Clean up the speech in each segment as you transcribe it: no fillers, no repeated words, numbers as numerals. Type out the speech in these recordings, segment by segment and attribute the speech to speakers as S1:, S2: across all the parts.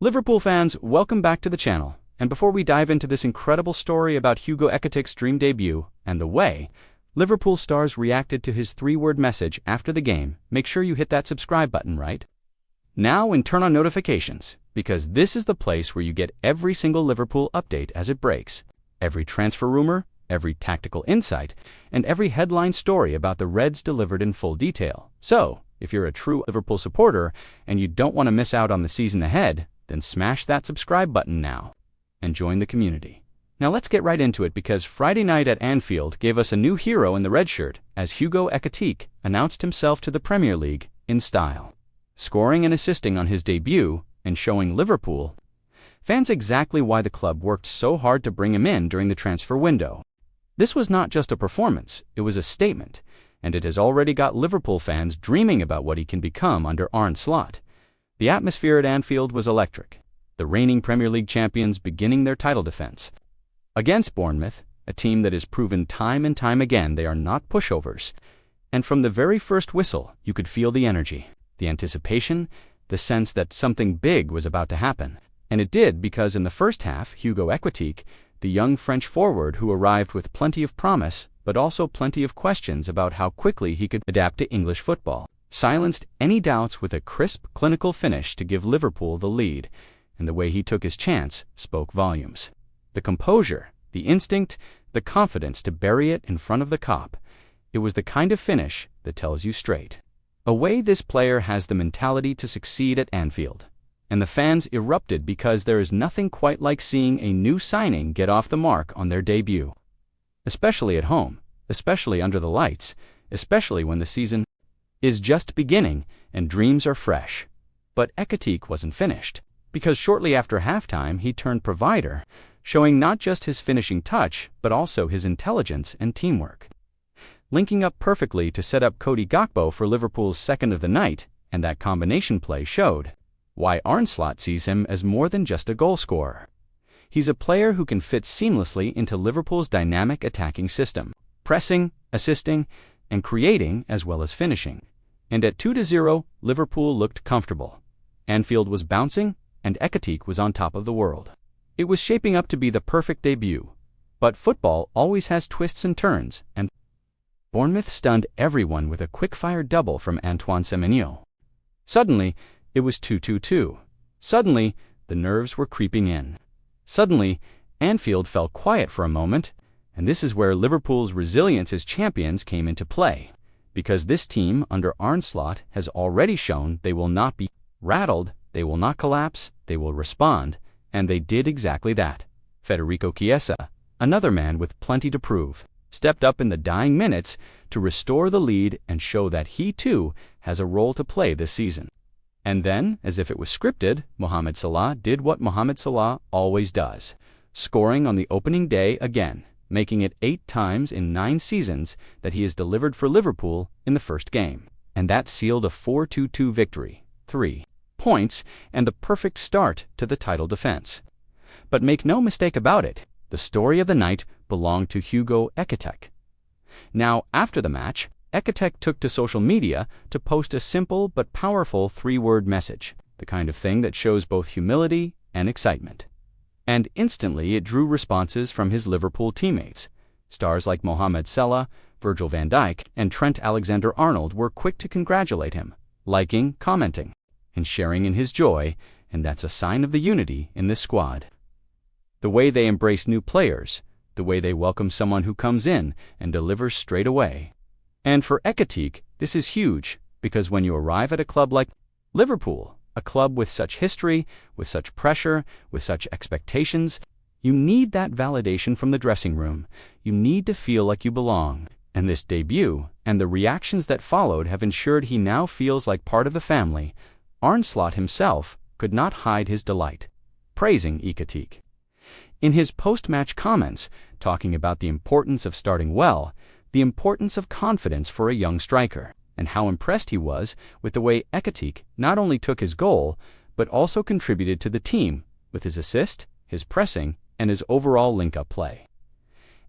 S1: Liverpool fans, welcome back to the channel. And before we dive into this incredible story about Hugo Ekitik's dream debut and the way Liverpool stars reacted to his three-word message after the game, make sure you hit that subscribe button right now and turn on notifications, because this is the place where you get every single Liverpool update as it breaks, every transfer rumor, every tactical insight, and every headline story about the Reds delivered in full detail. So, if you're a true Liverpool supporter and you don't want to miss out on the season ahead, then smash that subscribe button now and join the community. Now let's get right into it, because Friday night at Anfield gave us a new hero in the red shirt as Hugo Ekitik announced himself to the Premier League in style, scoring and assisting on his debut and showing Liverpool fans exactly why the club worked so hard to bring him in during the transfer window. This was not just a performance, it was a statement, and it has already got Liverpool fans dreaming about what he can become under Arne Slot. The atmosphere at Anfield was electric, the reigning Premier League champions beginning their title defense against Bournemouth, a team that has proven time and time again they are not pushovers. And from the very first whistle, you could feel the energy, the anticipation, the sense that something big was about to happen. And it did, because in the first half, Hugo Ekitik, the young French forward who arrived with plenty of promise, but also plenty of questions about how quickly he could adapt to English football, silenced any doubts with a crisp, clinical finish to give Liverpool the lead, and the way he took his chance spoke volumes. The composure, the instinct, the confidence to bury it in front of the cop. It was the kind of finish that tells you straight away this player has the mentality to succeed at Anfield. And the fans erupted, because there is nothing quite like seeing a new signing get off the mark on their debut. Especially at home, especially under the lights, especially when the season is just beginning and dreams are fresh. But Ekitik wasn't finished, because shortly after halftime he turned provider, showing not just his finishing touch but also his intelligence and teamwork, linking up perfectly to set up Cody Gakpo for Liverpool's second of the night, and that combination play showed why Arne Slot sees him as more than just a goal scorer. He's a player who can fit seamlessly into Liverpool's dynamic attacking system, pressing, assisting, and creating as well as finishing. And at 2-0, Liverpool looked comfortable. Anfield was bouncing, and Ekitik was on top of the world. It was shaping up to be the perfect debut. But football always has twists and turns, and Bournemouth stunned everyone with a quick-fire double from Antoine Semenyo. Suddenly, it was 2-2-2. Suddenly, the nerves were creeping in. Suddenly, Anfield fell quiet for a moment, and this is where Liverpool's resilience as champions came into play, because this team under Arne Slot has already shown they will not be rattled, they will not collapse, they will respond, and they did exactly that. Federico Chiesa, another man with plenty to prove, stepped up in the dying minutes to restore the lead and show that he too has a role to play this season. And then, as if it was scripted, Mohamed Salah did what Mohamed Salah always does, scoring on the opening day again, making it 8 times in 9 seasons that he has delivered for Liverpool in the first game. And that sealed a 4-2-2 victory, 3 points, and the perfect start to the title defense. But make no mistake about it, the story of the night belonged to Hugo Ekitik. Now, after the match, Ekitik took to social media to post a simple but powerful 3-word message, the kind of thing that shows both humility and excitement. And instantly it drew responses from his Liverpool teammates. Stars like Mohamed Salah, Virgil van Dijk, and Trent Alexander-Arnold were quick to congratulate him, liking, commenting, and sharing in his joy, and that's a sign of the unity in this squad. The way they embrace new players, the way they welcome someone who comes in and delivers straight away. And for Ekitik, this is huge, because when you arrive at a club like Liverpool, a club with such history, with such pressure, with such expectations, you need that validation from the dressing room. You need to feel like you belong. And this debut, and the reactions that followed, have ensured he now feels like part of the family. Arne Slot himself could not hide his delight, praising Ekitik. In his post-match comments, talking about the importance of starting well, the importance of confidence for a young striker, and how impressed he was with the way Ekitik not only took his goal, but also contributed to the team with his assist, his pressing, and his overall link-up play.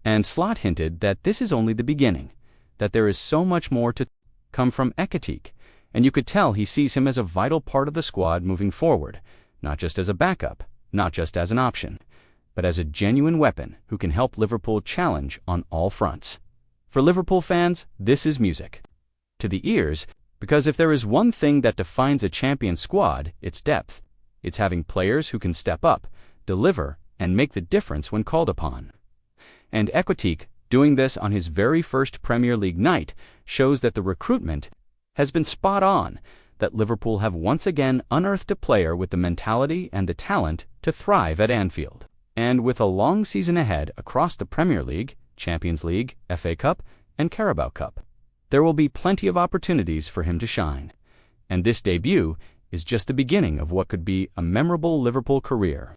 S1: And Slot hinted that this is only the beginning, that there is so much more to come from Ekitik, and you could tell he sees him as a vital part of the squad moving forward, not just as a backup, not just as an option, but as a genuine weapon who can help Liverpool challenge on all fronts. For Liverpool fans, this is music to the ears, because if there is one thing that defines a champion squad, it's depth. It's having players who can step up, deliver, and make the difference when called upon. And Ekitike, doing this on his very first Premier League night, shows that the recruitment has been spot on, that Liverpool have once again unearthed a player with the mentality and the talent to thrive at Anfield. And with a long season ahead across the Premier League, Champions League, FA Cup, and Carabao Cup, there will be plenty of opportunities for him to shine. And this debut is just the beginning of what could be a memorable Liverpool career.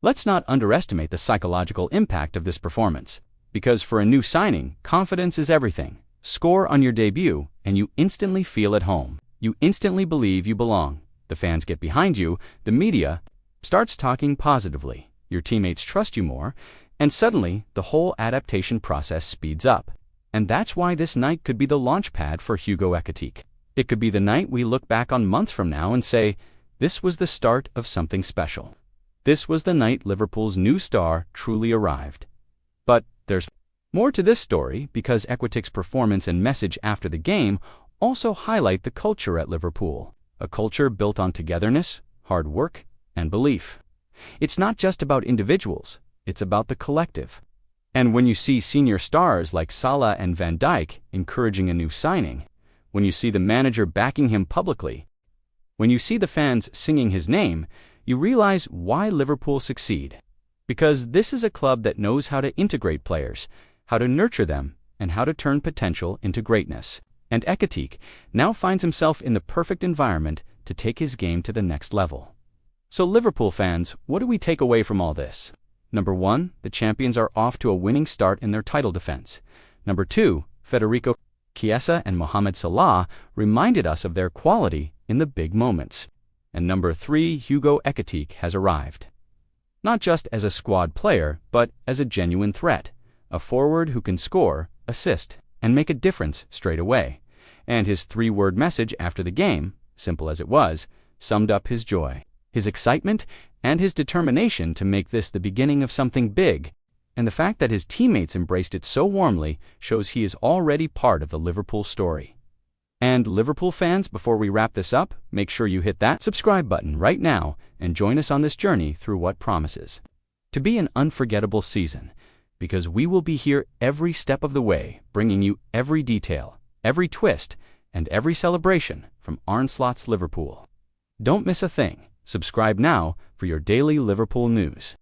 S1: Let's not underestimate the psychological impact of this performance, because for a new signing, confidence is everything. Score on your debut, and you instantly feel at home. You instantly believe you belong. The fans get behind you, the media starts talking positively, your teammates trust you more, and suddenly the whole adaptation process speeds up. And that's why this night could be the launch pad for Hugo Ekitike. It could be the night we look back on months from now and say, this was the start of something special. This was the night Liverpool's new star truly arrived. But there's more to this story, because Ekitike's performance and message after the game also highlight the culture at Liverpool, a culture built on togetherness, hard work, and belief. It's not just about individuals, it's about the collective. And when you see senior stars like Salah and Van Dijk encouraging a new signing, when you see the manager backing him publicly, when you see the fans singing his name, you realize why Liverpool succeed. Because this is a club that knows how to integrate players, how to nurture them, and how to turn potential into greatness. And Ekitike now finds himself in the perfect environment to take his game to the next level. So Liverpool fans, what do we take away from all this? Number 1, the champions are off to a winning start in their title defense. Number 2, Federico Chiesa and Mohamed Salah reminded us of their quality in the big moments. And number 3, Hugo Ekitike has arrived. Not just as a squad player, but as a genuine threat, a forward who can score, assist, and make a difference straight away. And his 3-word message after the game, simple as it was, summed up his joy, his excitement, and his determination to make this the beginning of something big. And the fact that his teammates embraced it so warmly shows he is already part of the Liverpool story. And Liverpool fans, before we wrap this up, make sure you hit that subscribe button right now and join us on this journey through what promises to be an unforgettable season, because we will be here every step of the way, bringing you every detail, every twist, and every celebration from Arne Slot's Liverpool. Don't miss a thing. Subscribe now for your daily Liverpool news.